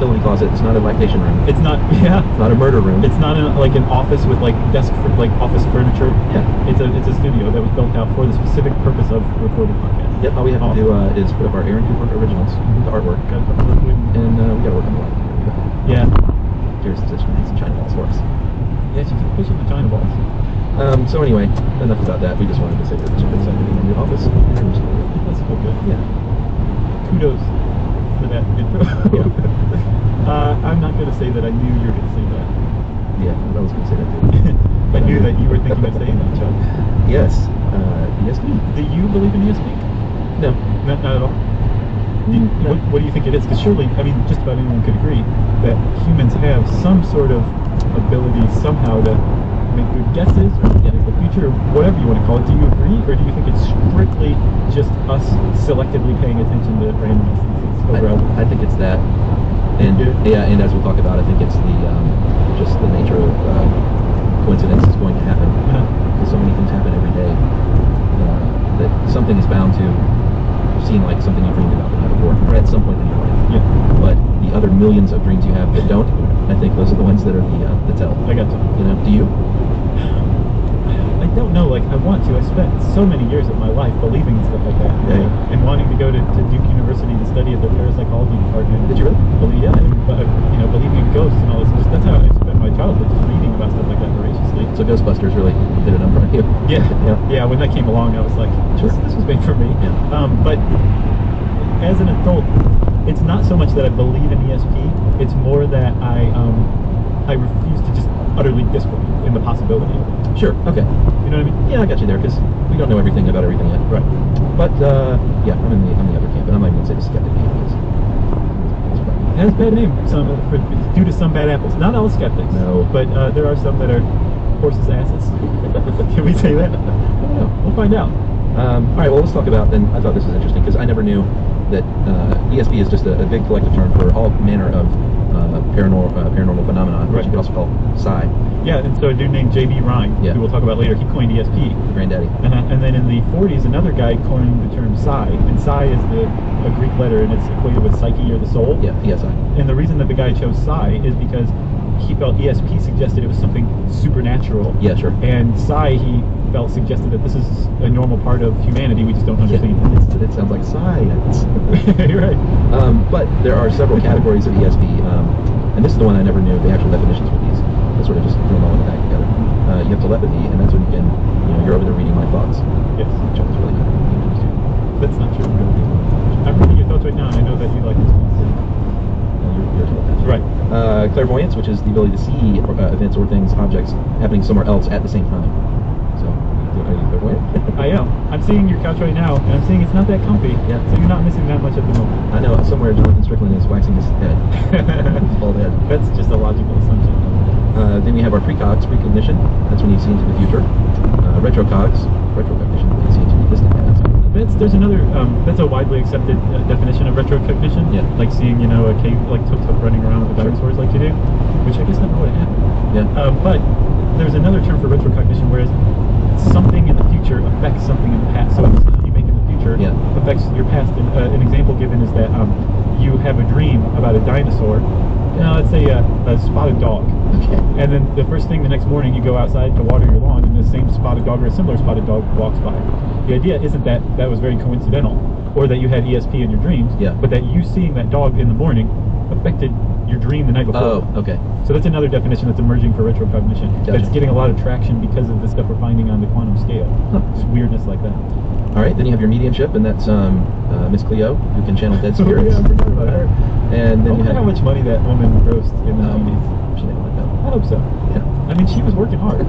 utility closet. It's not a lactation room. It's not. Yeah. It's not a murder room. It's not like an office with like desk for like office furniture. Yeah. It's a studio that was built out for the specific purpose of recording podcasts. Yep. All we have to do is put up our Aaron Cooper originals, the artwork, and we gotta work on the light. Yeah. Here's some China balls for us. Yeah, you keep pushing the China balls. So anyway, enough about that. We just wanted to say that we're excited to be in the office. That's so good. Yeah. Kudos for that intro. Yeah. I'm not going to say that I knew you were going to say that. Yeah, I was going to say that too. I knew that you were thinking of saying that, Chuck. Yes. ESP. Do you believe in ESP? No. Not at all? No. What do you think it is? Because surely, I mean, just about anyone could agree that humans have some sort of ability somehow to make good guesses or predict the future, or whatever you want to call it. Do you agree, or do you think it's strictly just us selectively paying attention to random instances? I think it's that, and yeah, and as we'll talk about, I think it's the just the nature of coincidence is going to happen. Because so many things happen every day that something is bound to seem like something you dreamed about the night before, or at some point in your life. Yeah. But the other millions of dreams you have that don't, I think those are the ones that are the tell. I got you. You know, do you? I don't know, like, I want to. I spent so many years of my life believing in stuff like that. Yeah. And wanting to go to Duke University to study at the parapsychology department. Did you really? Yeah, and believing in ghosts and all this. That's how I spent my childhood, just reading about stuff like that voraciously. So Ghostbusters really did a number on you. Yeah. Yeah, when that came along, I was like, this was made for me. Yeah. But as an adult, it's not so much that I believe in ESP, it's more that I refuse to just utterly disbelieve in the possibility of it. Sure. Okay. You know what I mean? Yeah, I got you there, because we don't know everything about everything yet. Right. But yeah, I'm in the other camp, and I'm not even going to say the skeptic camp, because it has a bad name due to some bad apples. Not all skeptics. No. But there are some that are horses' asses. Can we say that? I don't know. We'll find out. All right, well, let's talk about, and I thought this was interesting, because I never knew that ESP is just a big collective term for all manner of paranormal phenomena, which you could also call psi. Yeah, and so a dude named J.B. Rhine, who we'll talk about later, he coined ESP. The granddaddy. And then in the 40s, another guy coined the term psi, and psi is a Greek letter, and it's equated with psyche or the soul. Yeah, PSI. And the reason that the guy chose psi is because he felt ESP suggested it was something supernatural. Yeah, sure. And psi, he felt suggested that this is a normal part of humanity, we just don't understand it. It sounds like science. You're right. But there are several categories of ESP, and this is the one I never knew the actual definitions for these. I sort of just threw them all in the bag together. You have telepathy, and that's when you can, you're over there reading my thoughts. Yes. Which is really kind of interesting. That's not true. I'm reading your thoughts right now, and I know that you like this one. You're telepathic. Right. Clairvoyance, which is the ability to see events or things, objects happening somewhere else at the same time. So, are you clairvoyant? I am. I'm seeing your couch right now, and I'm seeing it's not that comfy. Yeah. So you're not missing that much at the moment. I know. Somewhere Jonathan Strickland is waxing his head. His bald head. That's just a logical assumption. Then we have our precogs, precognition. That's when you see into the future. Retrocogs, retrocognition, when you see into the distant past. There's another, that's a widely accepted definition of retrocognition. Yeah. Like seeing, a cave, like Tuk Tuk running around with the dinosaurs like you do, which I guess never would have happened. Yeah. But there's another term for retrocognition, whereas something in the future affects something in the past. So a decision you make in the future affects your past. And, an example given is that you have a dream about a dinosaur. Now, let's say a spotted dog. Okay. And then the first thing the next morning you go outside to water your lawn and the same spotted dog or a similar spotted dog walks by. The idea isn't that that was very coincidental or that you had ESP in your dreams, but that you seeing that dog in the morning affected your dream the night before. Oh, okay. So that's another definition that's emerging for retrocognition. Gotcha. That's getting a lot of traction because of the stuff we're finding on the quantum scale. Just weirdness like that. All right, then you have your mediumship, and that's Miss Cleo, who can channel dead spirits. I forgot about her. And then you have how much money that woman grossed in the 90s. She didn't like that. I hope so. Yeah. I mean, she was working hard.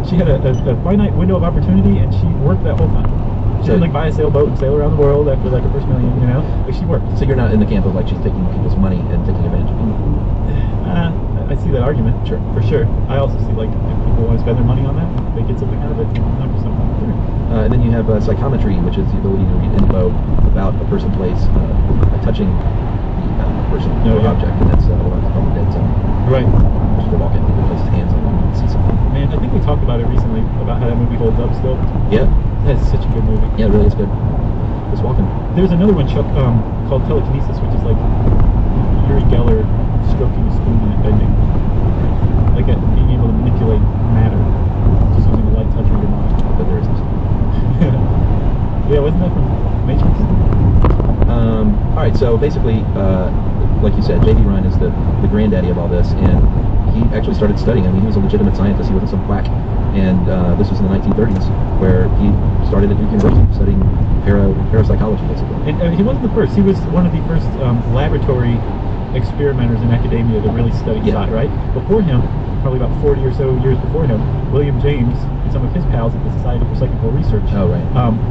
She had a finite window of opportunity, and she worked that whole time. She didn't buy a sailboat and sail around the world after her first million, Like she worked. So you're not in the camp of she's taking people's money and taking advantage of people. I see that argument. Sure. For sure. I also see if people want to spend their money on that, they get something out of it. 100%. And then you have psychometry, which is the ability to read info about a person, place, touching the person or object, and that's what I call the dead zone. Right. Just walk in, people place his hands on them and see something. Man, I think we talked about it recently about how that movie holds up still. Yeah. That's such a good movie. Yeah, it really is good. Just walking. There's another one, Chuck, called telekinesis, which is Uri Geller stroking a spoon and it bending. Like being able to manipulate matter just using a light touch of your mind. But there isn't. Yeah, wasn't that from Matrix? All right, so basically, like you said, J.B. Ryan is the granddaddy of all this, and he actually started studying. I mean, he was a legitimate scientist. He wasn't some quack. And this was in the 1930s, where he started at Duke University studying parapsychology, basically. And he wasn't the first. He was one of the first laboratory experimenters in academia that really studied psi, right? Before him, probably about 40 or so years before him, William James and some of his pals at the Society for Psychical Research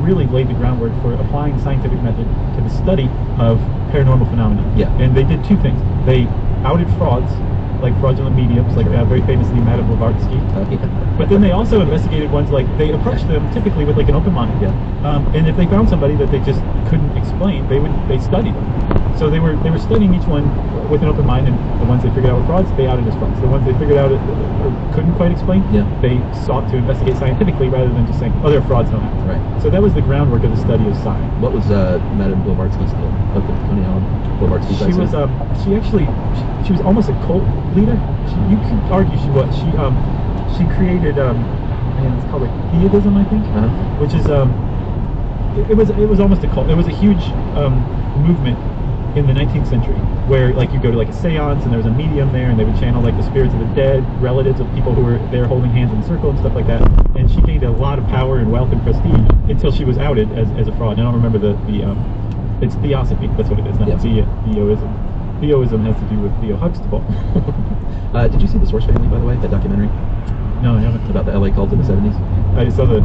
really laid the groundwork for applying the scientific method to the study of paranormal phenomena. Yeah. And they did two things. They outed frauds, like fraudulent mediums, like very famously Madame Blavatsky. But then they also investigated ones like, they approached them typically with like an open mind. Yeah. And if they found somebody that they just couldn't explain, they studied them. So they were studying each one with an open mind, and the ones they figured out were frauds, they outed as frauds. The ones they figured out couldn't quite explain, they sought to investigate scientifically rather than just saying, oh, they're frauds, no matter. Right. So that was the groundwork of the study of science. What was Madame Blavatsky's deal? Tony Allen Blavatsky? She was almost a cult leader. You could argue she was. She created it's called like theism, I think, which is it was almost a cult. It was a huge movement in the 19th century where like you go to like a seance and there was a medium there and they would channel like the spirits of the dead, relatives of people who were there holding hands in a circle and stuff like that. And she gained a lot of power and wealth and prestige until she was outed as a fraud. And I don't remember the it's theosophy, that's what it is, not theoism. Theoism has to do with Theo Huxtable. Did you see The Source Family, by the way, that documentary? No, I haven't. About the LA cult in the 70s? I saw the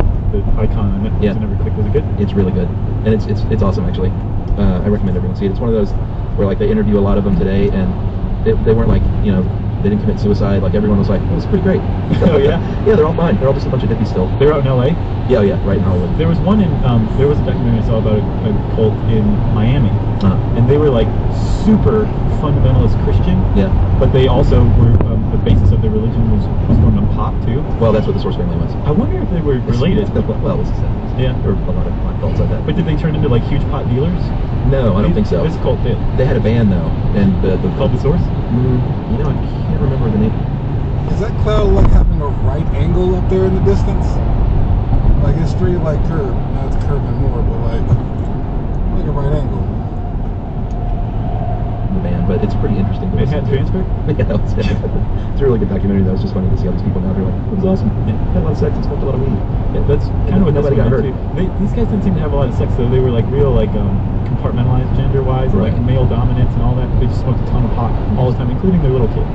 icon on it. I never clicked. Was it good? It's really good. And it's awesome, actually. I recommend everyone see it. It's one of those where like they interview a lot of them today, and they weren't like, they didn't commit suicide. Like everyone was like, oh, it's pretty great. Oh yeah? Yeah, they're all fine. They're all just a bunch of hippies still. They're out in LA? Yeah, right in Hollywood. There was one there was a documentary I saw about a cult in Miami. And they were like super fundamentalist Christian. Yeah. But they also were, the basis of their religion was formed on pot too. Well, that's what the Source Family was. I wonder if they were related. Well, it's the 70s. Yeah. There were a lot of cults like that. But did they turn into like huge pot dealers? No, I don't think so. This cult did. They had a band though, and called The Source? I can't remember the name. Is that cloud like having a right angle up there in the distance? Like it's straight like curved. Not it's curved more, but like a right angle. The band, but it's pretty interesting. It had transfer? Yeah, that was it. It's a really good documentary though. It's just funny to see all these people now. They're like, it was awesome. Yeah. Had a lot of sex and smoked a lot of weed. Yeah, that's kind of what nobody got hurt. These guys didn't seem to have a lot of sex though. They were like real like compartmentalized gender-wise, like male dominance and all that. They just smoked a ton of pot all the time, including their little kids.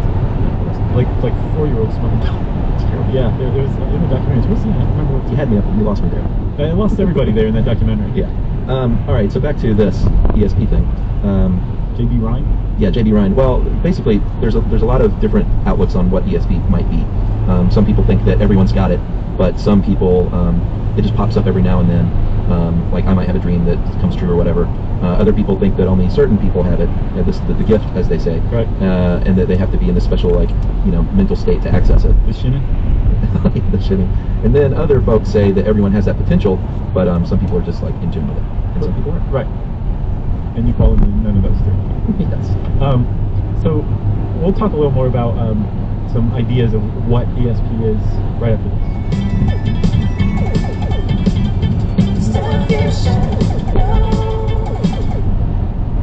Like 4-year-olds smoking pot. Yeah, there was in the documentary. What's the name? I don't remember what. You had me up. You lost me there. I lost everybody there in that documentary. Yeah. All right. So back to this ESP thing. J.B. Ryan. Yeah, J.B. Ryan. Well, basically, there's a lot of different outlooks on what ESP might be. Some people think that everyone's got it, but some people it just pops up every now and then. Like I might have a dream that comes true or whatever. Other people think that only certain people have it, the gift, as they say, right? And that they have to be in this special mental state to access it. The shinning. The shitting. And then other folks say that everyone has that potential, but some people are just like in tune with it, and some people aren't. Right. And you fall into none of those three. Yes. So we'll talk a little more about some ideas of what ESP is right after this.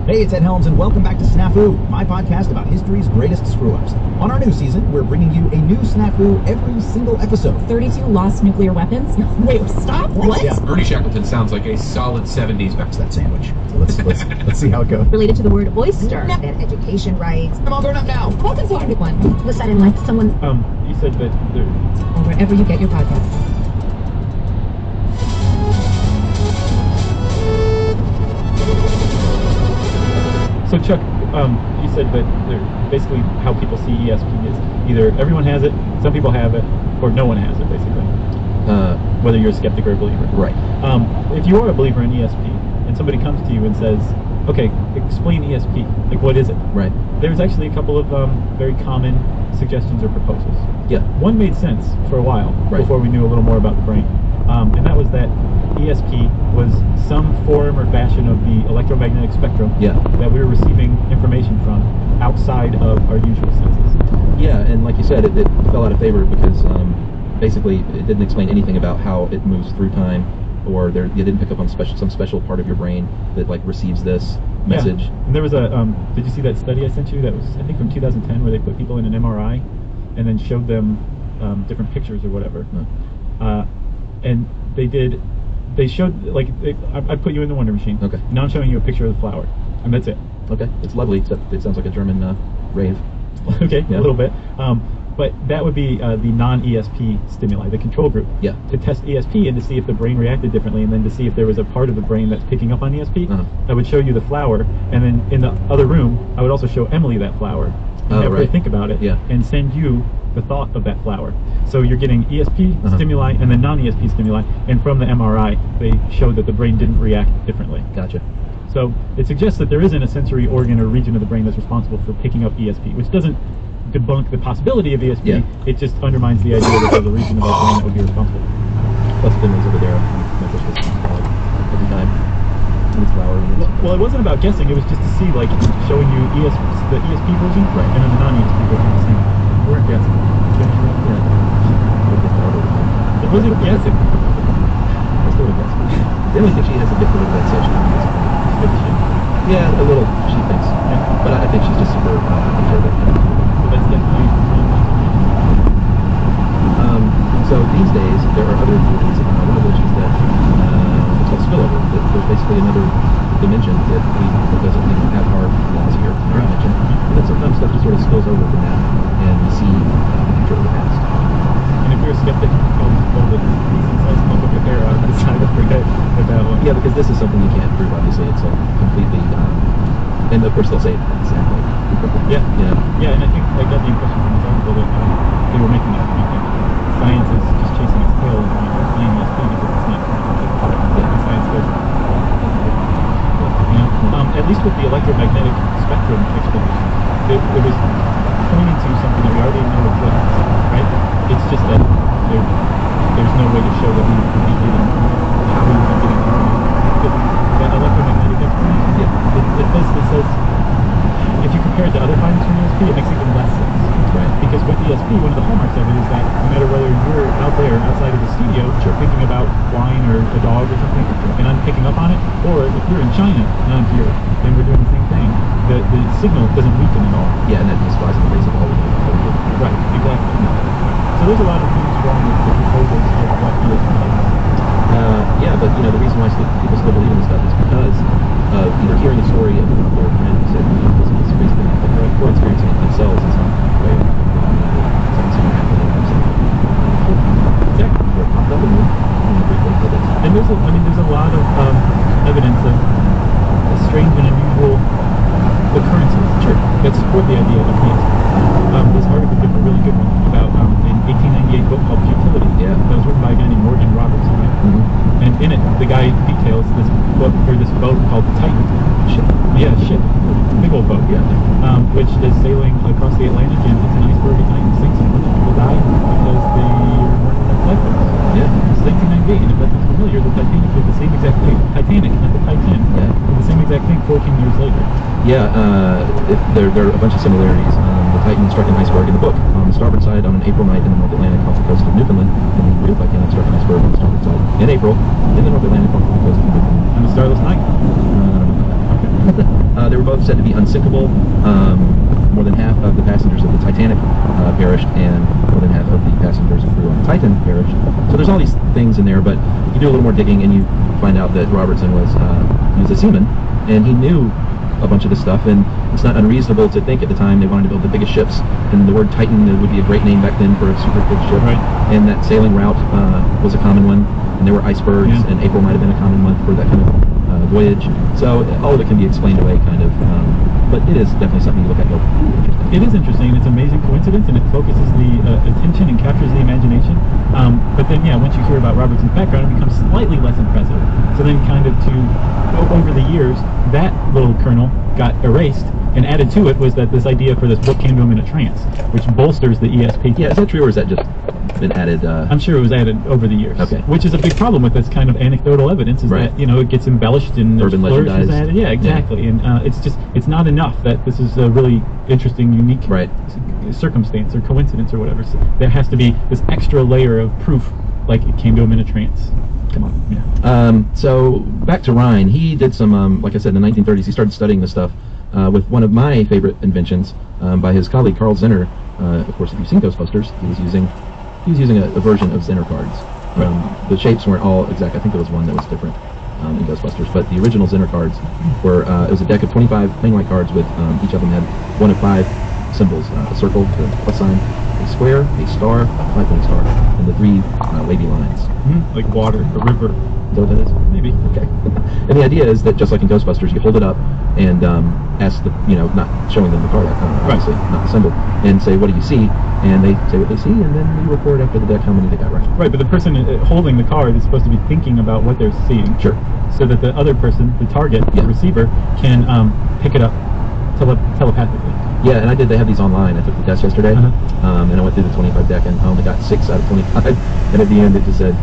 Hey, it's Ed Helms, and welcome back to Snafu, my podcast about history's greatest screw-ups. On our new season, we're bringing you a new Snafu every single episode. 32 lost nuclear weapons? Wait, stop, what? Yeah. Ernie Shackleton sounds like a solid 70s. That's that sandwich. So let's see how it goes. Related to the word oyster. And education rights. I'm all grown up now. What is one? Was that in like someone... You said that there... Or wherever you get your podcast. So Chuck, you said that basically how people see ESP is either everyone has it, some people have it, or no one has it, basically. Whether you're a skeptic or a believer. Right. If you are a believer in ESP, and somebody comes to you and says, okay, explain ESP, like what is it? Right. There's actually a couple of very common suggestions or proposals. Yeah. One made sense for a while, before we knew a little more about the brain. And that was that ESP was some form or fashion of the electromagnetic spectrum that we were receiving information from outside of our usual senses. Yeah, and like you said, it fell out of favor because basically it didn't explain anything about how it moves through time, or you didn't pick up on some special part of your brain that like receives this message. Yeah. And there was a did you see that study I sent you that was, I think, from 2010, where they put people in an MRI and then showed them different pictures or whatever. And they showed, like, I put you in the Wonder Machine. Okay. Now I'm showing you a picture of the flower, and that's it. Okay, it's lovely, except it sounds like a German rave. Okay, Yeah. a little bit. But that would be the non-ESP stimuli, the control group. Yeah. To test ESP and to see if the brain reacted differently, and then to see if there was a part of the brain that's picking up on ESP. I would show you the flower, and then in the other room, I would also show Emily that flower, and have her right. think about it, Yeah. and send you the thought of that flower. So you're getting ESP stimuli and then non-ESP stimuli, and from the MRI, they showed that the brain didn't react differently. Gotcha. So it suggests that there isn't a sensory organ or region of the brain that's responsible for picking up ESP, which doesn't debunk the possibility of ESP. Yeah. It just undermines the idea that there's a region of our brain that would be responsible. Plus Finley's over there. Every time. In the flower. Well, it wasn't about guessing. It was just to see, like, showing you the ESP version, Right. and then the non-ESP version the same. We weren't guessing. It wasn't guessing. I still would guess. They only think she has a gift for that, so she can use it. Yeah, a little, she thinks. Yeah. But I think she's just super observant. So that's definitely. So these days, there are other theories, one of which is that it's called spillover. That there's basically another dimension that we doesn't have our laws here in our dimension. And that sometimes stuff just sort of spills over from that, and we see the future of the past. And if you're a skeptic, hold the decent-sized lump of your hair out of the side of your head with that one. Yeah, because this is something you can't prove, obviously. It's a completely, and of course they'll say exactly. Yeah. Yeah. Yeah, and I think I got the impression from this article that they were making that point that science is just chasing its tail and playing ESP because it's not the science does. You know, at least with the electromagnetic spectrum explanation, it was pointing to something that we already know exists, right? It's just that there's no way to show that we would be getting how we would be getting that electromagnetic explanation. Yeah. It says if you compare it to other findings from ESP, it makes even less sense. Right. Because with ESP, one of the hallmarks of it is that no matter whether you're out there outside of the studio thinking about wine or a dog or something, and I'm picking up on it, or if you're in China and I'm here and we're doing the same thing, the signal doesn't weaken at all. Yeah, and that just flies in the face of all we do. Right, exactly. So there's a lot of things wrong with the proposals of what ESP is. Yeah, but you know the reason why people still believe in this stuff is because of either hearing a story of their friend who said, you know, this is basically we're experiencing it themselves. It's not the way something similar happening. Exactly. Or it popped up in the briefly, but it's And there's a lot of evidence of strange and unusual occurrences that support the idea of ESP. This article gave a really good one about an 1898 book called Futility. Yeah. That was written by a guy named Morgan Robertson. Right? And in it, the guy details this book or this boat called Titan. shit. Yeah, ship. Big old boat. Yeah. Which is sailing across the Atlantic and hits an iceberg at night and sinks, and a bunch of people die because they weren't enough lifeboats. Yeah. This is 1998, and if that's familiar, the Titanic did the same exact thing. Titanic, not the Titan. Yeah. Did the same exact thing 14 years later. Yeah, there are a bunch of similarities. The Titan struck an iceberg in the book on the starboard side on an April night in the North Atlantic off the coast of Newfoundland, and the real Titanic struck an iceberg on the starboard side in April in the North Atlantic off the coast of Newfoundland. On a starless night. They were both said to be unsinkable. More than half of the passengers of the Titanic perished, and more than half of the passengers and crew on the Titan perished. So there's all these things in there, but you do a little more digging and you find out that Robertson was he was a seaman, and he knew a bunch of this stuff, and it's not unreasonable to think at the time they wanted to build the biggest ships, and the word Titan would be a great name back then for a super big ship. Right. And that sailing route was a common one, and there were icebergs, and April might have been a common month for that kind of voyage. So all of it can be explained away, kind of, but it is definitely something you look at and go, interesting. It is interesting. It's an amazing coincidence, and it focuses the attention and captures the imagination. But then, yeah, once you hear about Robertson's background, it becomes slightly less impressive. So then, kind of over the years, that little kernel got erased, and added to it was that this idea for this book came to him in a trance, which bolsters the ESP. Yeah, is that true, or is that just been added. I'm sure it was added over the years. Okay. Which is a big problem with this kind of anecdotal evidence, is Right. that, you know, it gets embellished and Urban flourishes legendized. added. Yeah, exactly. And it's not enough that this is a really interesting, unique Right. circumstance or coincidence or whatever. So there has to be this extra layer of proof, like it came to him in a trance. Come on. Yeah. So back to Ryan, he did some, like I said, in the 1930s, he started studying this stuff with one of my favorite inventions by his colleague Carl Zinner. Of course, if you've seen Ghostbusters, he was using a version of Zinner cards. The shapes weren't all exact. I think there was one that was different in Ghostbusters, but the original Zinner cards were it was a deck of 25 plain white cards with each of them had one of 5 symbols: a circle, the plus sign, a square, a star, a 5-point star, and the 3 wavy lines. Like water, a river. Is that what that is? Maybe. Okay. And the idea is that just like in Ghostbusters, you hold it up and ask the, not showing them the card, obviously, not the symbol, and say, what do you see? And they say what they see, and then you report after the deck how many they got right. Right, but the person holding the card is supposed to be thinking about what they're seeing. Sure. So that the other person, the target, the receiver, can pick it up telepathically. Yeah, and they have these online. I took the test yesterday, and I went through the 25 deck, and I only got 6 out of 25, and at the end it just said,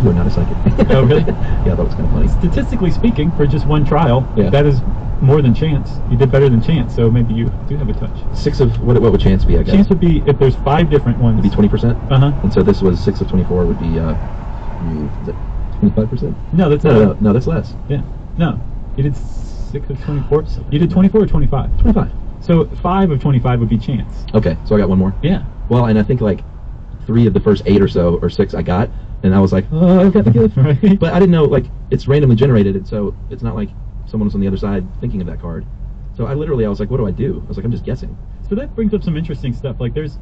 you are not a psychic. Oh, really? Yeah, I thought it was kind of funny. Statistically speaking, for just one trial, that is more than chance. You did better than chance, so maybe you do have a touch. 6 of, what would chance be, I guess? Chance would be, if there's 5 different ones. It'd be 20%? And so this was 6 of 24 would be, is it 25%? No, that's No, that's less. Yeah. No. You did 6 of 24? You did 24 or 25? 25. So 5 of 25 would be chance. Okay, so I got one more? Yeah. Well, and I think like 3 of the first 8 or so, or 6 I got, and I was like, oh, I've got the gift. Right. But I didn't know, like, it's randomly generated, and so it's not like someone was on the other side thinking of that card. So I was like, what do I do? I was like, I'm just guessing. So that brings up some interesting stuff. Like there's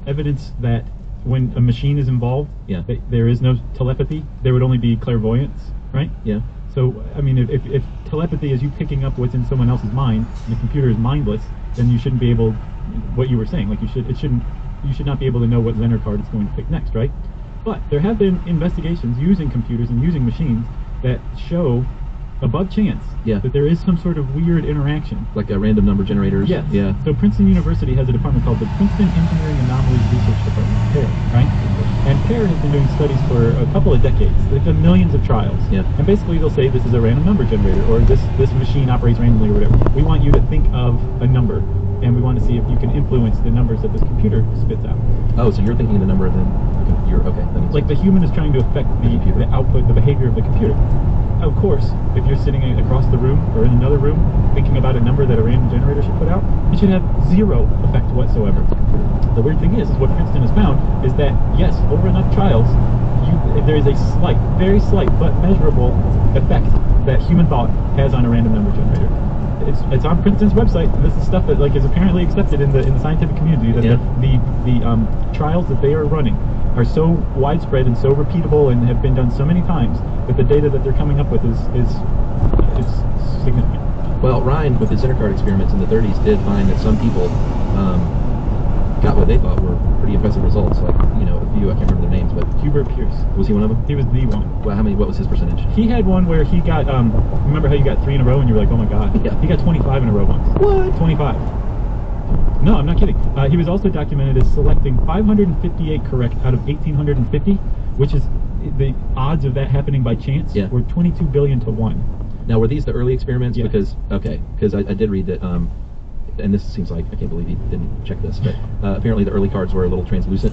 evidence that when a machine is involved, there is no telepathy. There would only be clairvoyance, right? Yeah. So, I mean, if telepathy is you picking up what's in someone else's mind, and the computer is mindless, then you shouldn't be able, what you were saying, like you should not be able to know what Zenner card it's going to pick next, right? But there have been investigations using computers and using machines that show, above chance, that there is some sort of weird interaction. Like a random number generators? Yes. Yeah. So Princeton University has a department called the Princeton Engineering Anomalies Research Department, PAIR, right? And PAIR has been doing studies for a couple of decades. They've done millions of trials. Yeah. And basically they'll say this is a random number generator, or this machine operates randomly, or whatever. We want you to think of a number, and we want to see if you can influence the numbers that this computer spits out. Oh, so you're thinking of the number of the computer. Okay. That makes like sense. the human is trying to affect the output, the behavior of the computer. Of course, if you're sitting across the room or in another room thinking about a number that a random generator should put out, it should have 0 effect whatsoever. The weird thing is what Princeton has found is that, yes, over enough trials, there is a slight, very slight, but measurable effect that human thought has on a random number generator. It's on Princeton's website, and this is stuff that is apparently accepted in the scientific community, that the trials that they are running are so widespread and so repeatable and have been done so many times that the data that they're coming up with is significant. Well, Ryan, with his intercard experiments in the 30s, did find that some people got what they thought were pretty impressive results. Like, a few, I can't remember their names, but Hubert Pierce. Was he one of them? He was the one. Well, what was his percentage? He had one where he got, remember how you got 3 in a row and you were like, oh my god. Yeah. He got 25 in a row once. What? 25. No, I'm not kidding. He was also documented as selecting 558 correct out of 1,850, which is, the odds of that happening by chance were 22 billion to 1. Now, were these the early experiments? Yeah. Because I did read that, and this seems like, I can't believe he didn't check this, but apparently the early cards were a little translucent.